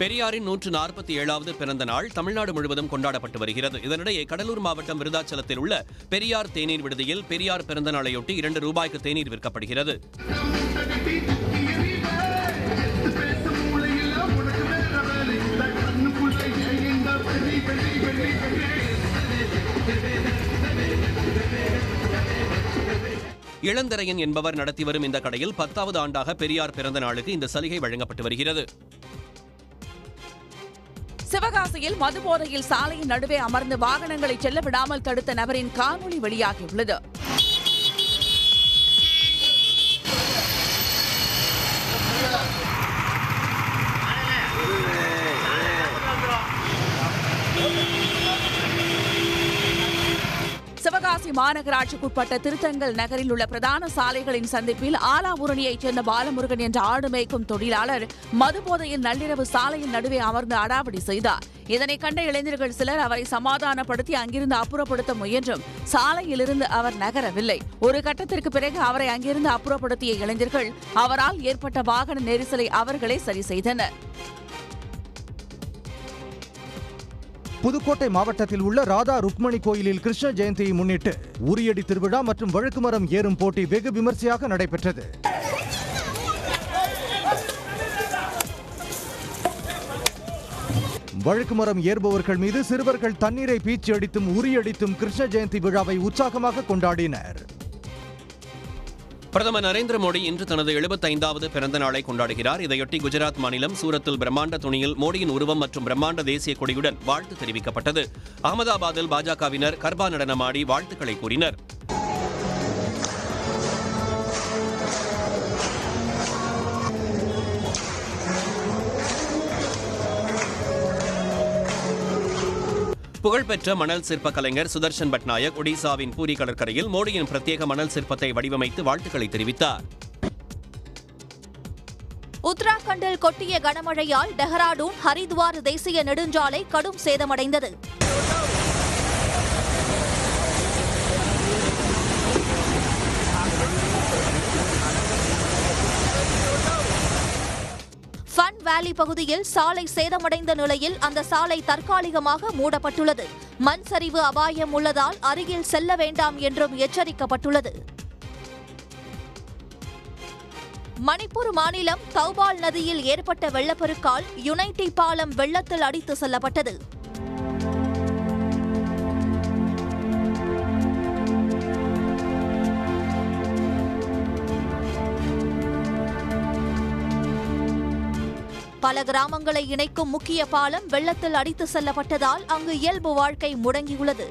பெரியாரின் 147வது பிறந்த நாள் தமிழ்நாடு முழுவதும் கொண்டாடப்பட்டு வருகிறது. இதனிடையே கடலூர் மாவட்டம் விருதாச்சலத்தில் உள்ள பெரியார் தேநீர் விடுதியில் பெரியார் பிறந்த நாளையொட்டி 2 ரூபாய்க்கு தேநீர் விற்கப்படுகிறது. இளந்திரையன் என்பவர் நடத்தி வரும் இந்த கடையில் 10வது ஆண்டாக பெரியார் பிறந்த நாளுக்கு இந்த சலுகை வழங்கப்பட்டு வருகிறது. சிவகாசியில் மதுபோதையில் சாலையின் நடுவே அமர்ந்து வாகனங்களை செல்ல விடாமல் தடுத்த நபரின் காணொலி வெளியாகியுள்ளது. சிவகாசி மாநகராட்சிக்குட்பட்ட திருத்தங்கல் நகரில் உள்ள பிரதான சாலைகளின் சந்திப்பில் ஆலாபூரணியைச் சேர்ந்த பாலமுருகன் என்ற ஆடு மேய்க்கும் தொழிலாளர் மதுபோதையில் நள்ளிரவு சாலையின் நடுவே அமர்ந்து அடாவடி செய்தார். இதனை கண்ட இளைஞர்கள் சிலர் அவரை சமாதானப்படுத்தி அங்கிருந்து அப்புறப்படுத்த முயன்றும் சாலையிலிருந்து அவர் நகரவில்லை. ஒரு கட்டத்திற்கு பிறகு அவரை அங்கிருந்து அப்புறப்படுத்திய இளைஞர்கள் அவரால் ஏற்பட்ட வாகன நெரிசலை அவர்களே சரி செய்தனர். புதுக்கோட்டை மாவட்டத்தில் உள்ள ராதா ருக்மணி கோயிலில் கிருஷ்ண ஜெயந்தியை முன்னிட்டு உரியடி திருவிழா மற்றும் வழுக்குமரம் ஏறும் போட்டி வெகு விமர்சையாக நடைபெற்றது. வழுக்குமரம் ஏறுபவர்கள் மீது சிறுவர்கள் தண்ணீரை பீச்சி அடித்தும் உரியடித்தும் கிருஷ்ண ஜெயந்தி விழாவை உற்சாகமாக கொண்டாடினர். பிரதமர் நரேந்திர மோடி இன்று தனது 75வது பிறந்த நாளை கொண்டாடுகிறார். இதையொட்டி குஜராத் மாநிலம் சூரத்தில் பிரம்மாண்ட துணியில் மோடியின் உருவம் மற்றும் பிரம்மாண்ட தேசிய கொடியுடன் வாழ்த்து தெரிவிக்கப்பட்டது. அகமதாபாத்தில் பாஜகவினர் கர்பா நடனமாடி வாழ்த்துக்களை கூறினர். புகழ்பெற்ற மணல் சிற்ப கலைஞர் சுதர்ஷன் பட்நாயக் ஒடிசாவின் பூரி கடற்கரையில் மோடியின் பிரத்யேக மணல் சிற்பத்தை வடிவமைத்து வாழ்த்துக்களை தெரிவித்தார். உத்தராகண்டில் கொட்டிய கனமழையால் டெஹ்ராடூன் ஹரித்வார் தேசிய நெடுஞ்சாலை கடும் சேதமடைந்தது. ஃபன் வேலி பகுதியில் சாலை சேதமடைந்த நிலையில் அந்த சாலை தற்காலிகமாக மூடப்பட்டுள்ளது. மண் சரிவு அபாயம் உள்ளதால் அருகில் செல்ல வேண்டாம் என்றும் எச்சரிக்கப்பட்டுள்ளது. மணிப்பூர் மாநிலம் தௌபால் நதியில் ஏற்பட்ட வெள்ளப்பெருக்கால் யுனைட்டி பாலம் வெள்ளத்தில் அடித்து செல்லப்பட்டது. பல கிராமங்களை இணைக்கும் முக்கிய பாலம் வெள்ளத்தில் அடித்து செல்லப்பட்டதால் அங்கு இயல்பு வாழ்க்கை முடங்கியுள்ளது.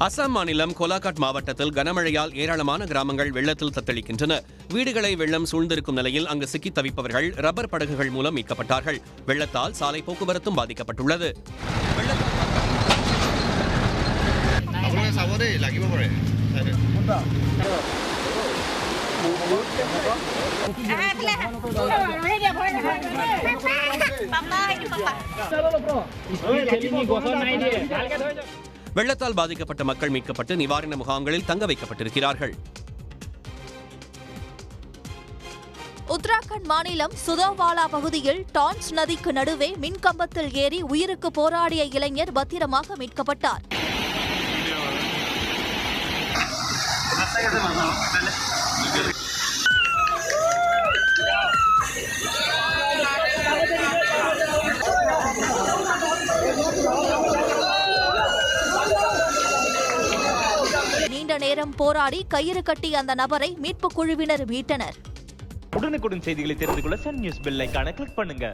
அசாம் மாநிலம் கோலாகாட் மாவட்டத்தில் கனமழையால் ஏராளமான கிராமங்கள் வெள்ளத்தில் தத்தளிக்கின்றன. வீடுகளை வெள்ளம் சூழ்ந்திருக்கும் நிலையில் அங்கு சிக்கித் தவிப்பவர்கள் ரப்பர் படகுகள் மூலம் மீட்கப்பட்டார்கள். வெள்ளத்தால் சாலை போக்குவரத்தும் பாதிக்கப்பட்டுள்ளது. வெள்ளத்தால் பாதிக்கப்பட்ட மக்கள் மீட்கப்பட்டு நிவாரண முகாம்களில் தங்க வைக்கப்பட்டிருக்கிறார்கள். உத்தராகண்ட் மாநிலம் சுதோவாலா பகுதியில் டான்ஸ் நதிக்கு நடுவே மின்கம்பத்தில் ஏறி உயிருக்கு போராடிய இளைஞர் பத்திரமாக மீட்கப்பட்டார். நீண்ட நேரம் போராடி கயிறு கட்டி அந்த நபரை மீட்புக் குழுவினர் மீட்டனர். உடனுக்குடன் செய்திகளை தெரிந்து கொள்ள சன் நியூஸ் பெல் ஐகானை கிளிக் பண்ணுங்க.